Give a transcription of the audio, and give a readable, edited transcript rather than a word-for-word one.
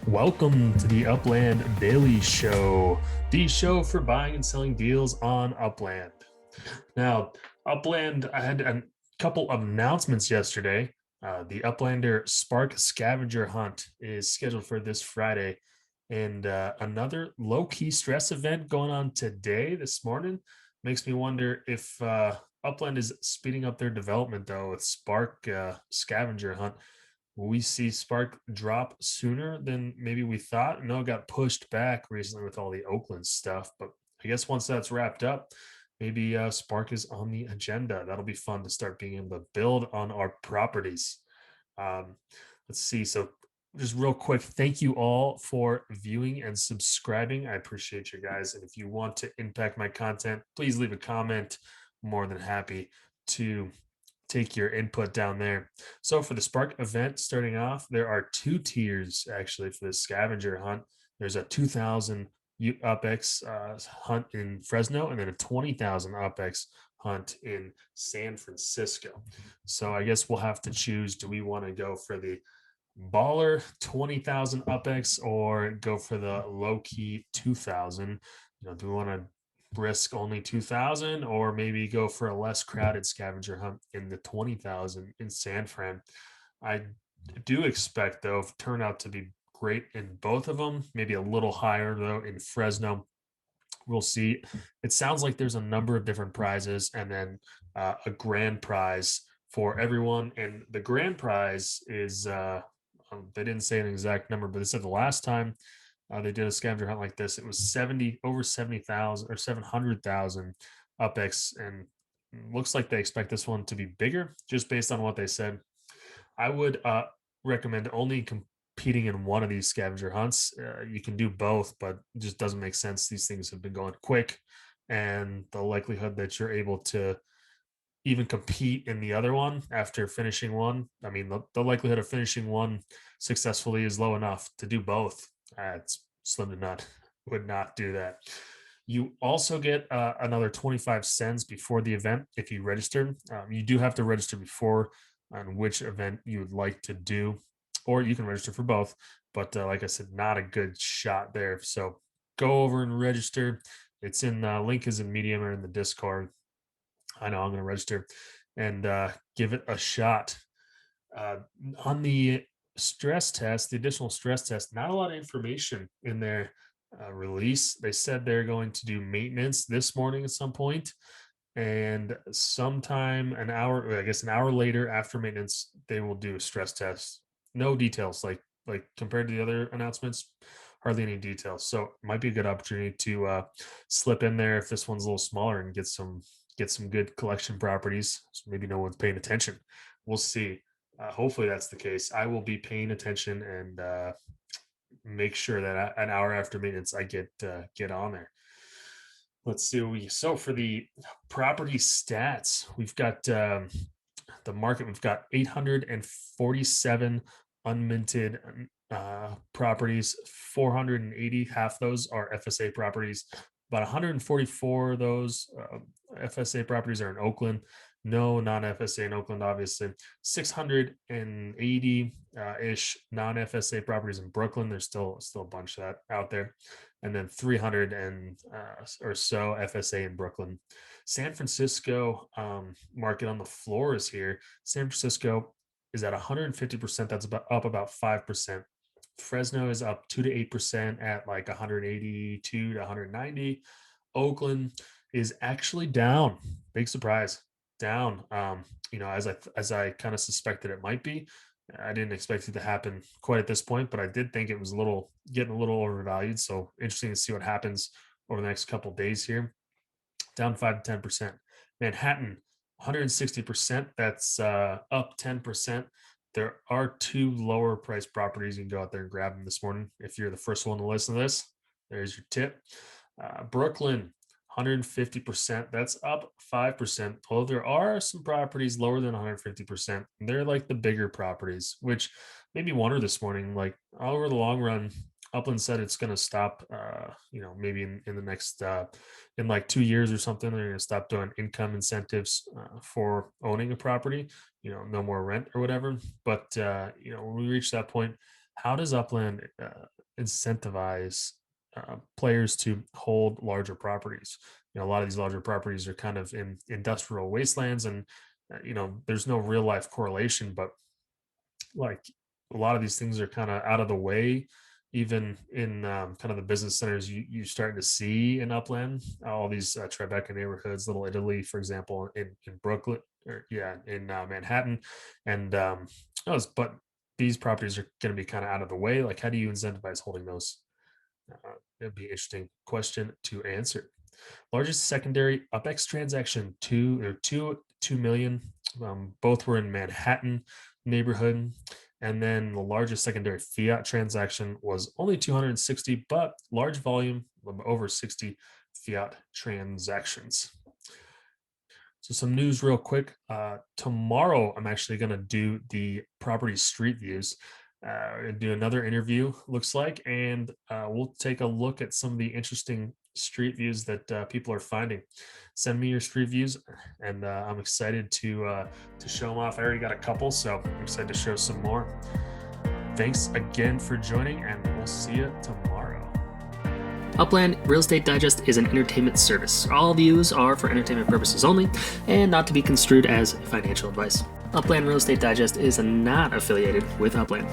Welcome to the Upland Daily Show, the show for buying and selling deals on Upland. Now, Upland, I had a couple of announcements yesterday. The Uplander Spark Scavenger Hunt is scheduled for this Friday, and another low-key stress event going on today, this morning. Makes me wonder if Upland is speeding up their development, though, with Spark Scavenger Hunt. Will we see Spark drop sooner than maybe we thought? No, it got pushed back recently with all the Oakland stuff, but I guess once that's wrapped up, maybe Spark is on the agenda. That'll be fun to start being able to build on our properties. Um, let's see. So, just real quick, thank you all for viewing and subscribing. I appreciate you guys. And if you want to impact my content, please leave a comment. More than happy to take your input down there. So for the Spark event starting off, there are two tiers actually for the scavenger hunt. There's a 2,000 UpX hunt in Fresno, and then a 20,000 UpX hunt in San Francisco. So I guess we'll have to choose. Do we want to go for the baller 20,000 UpX or go for the low key 2,000? Do we want to risk only 2,000 or maybe go for a less crowded scavenger hunt in the 20,000 in San Fran? I do expect, though, turnout to be great in both of them, maybe a little higher, though, in Fresno. We'll see. It sounds like there's a number of different prizes and then a grand prize for everyone. And the grand prize is, they didn't say an exact number, but they said the last time they did a scavenger hunt like this, it was over 70,000 or 700,000 UpX, and looks like they expect this one to be bigger just based on what they said. I would recommend only competing in one of these scavenger hunts. You can do both, but it just doesn't make sense. These things have been going quick, and the likelihood that you're able to even compete in the other one after finishing one, I mean, the likelihood of finishing one successfully is low enough to do both. It's slim to none. Would not do that. You also get another 25 cents before the event if you register. You do have to register before on which event you would like to do, or you can register for both. But like I said, not a good shot there. So go over and register. It's in link is in Medium or in the Discord. I know I'm going to register and give it a shot. Uh, on the stress test, the additional stress test, not a lot of information in their release. They said they're going to do maintenance this morning at some point, and sometime I guess an hour later after maintenance, they will do a stress test. No details, like compared to the other announcements, hardly any details. So it might be a good opportunity to slip in there if this one's a little smaller and get some good collection properties. So maybe no one's paying attention. We'll see. Hopefully that's the case. I will be paying attention and make sure that an hour after maintenance I get on there. Let's see. So for the property stats, we've got the market. We've got 847 unminted properties. 480, half those are FSA properties. About 144 of those FSA properties are in Oakland. No non-FSA in Oakland, obviously. 680 ish non-FSA properties in Brooklyn. There's still a bunch of that out there, and then 300 and or so FSA in Brooklyn. San Francisco market on the floor is here. San Francisco is at 150%. That's up about 5%. Fresno is up 2 to 8% at like 182 to 190. Oakland is actually down. Big surprise, down. As I kind of suspected it might be. I didn't expect it to happen quite at this point, but I did think it was getting a little overvalued. So interesting to see what happens over the next couple of days here. Down 5 to 10%. Manhattan, 160%. That's up 10%. There are two lower price properties. You can go out there and grab them this morning. If you're the first one to listen to this, there's your tip. Brooklyn, 150%. That's up 5%. Although there are some properties lower than 150%. They're like the bigger properties, which maybe wonder this morning, like over the long run, Upland said it's going to stop, maybe in the next, in like 2 years or something, they're going to stop doing income incentives for owning a property, no more rent or whatever. But, when we reach that point, How does Upland incentivize players to hold larger properties? A lot of these larger properties are kind of in industrial wastelands, and there's no real life correlation, but like a lot of these things are kind of out of the way. Even in kind of the business centers, you starting to see in Upland all these Tribeca neighborhoods, Little Italy, for example, in Brooklyn, or yeah, in Manhattan, and but these properties are going to be kind of out of the way. Like, how do you incentivize holding those? It'd be an interesting question to answer. Largest secondary UpX transaction, 2 million. Both were in Manhattan neighborhood. And then the largest secondary fiat transaction was only 260, but large volume of over 60 fiat transactions. So some news real quick. Tomorrow, I'm actually going to do the property street views. Do another interview, looks like, and we'll take a look at some of the interesting street views that people are finding. Send me your street views, and I'm excited to show them off. I already got a couple, so I'm excited to show some more. Thanks again for joining, and we'll see you tomorrow. Upland Real Estate Digest is an entertainment service. All views are for entertainment purposes only and not to be construed as financial advice. Upland Real Estate Digest is not affiliated with Upland.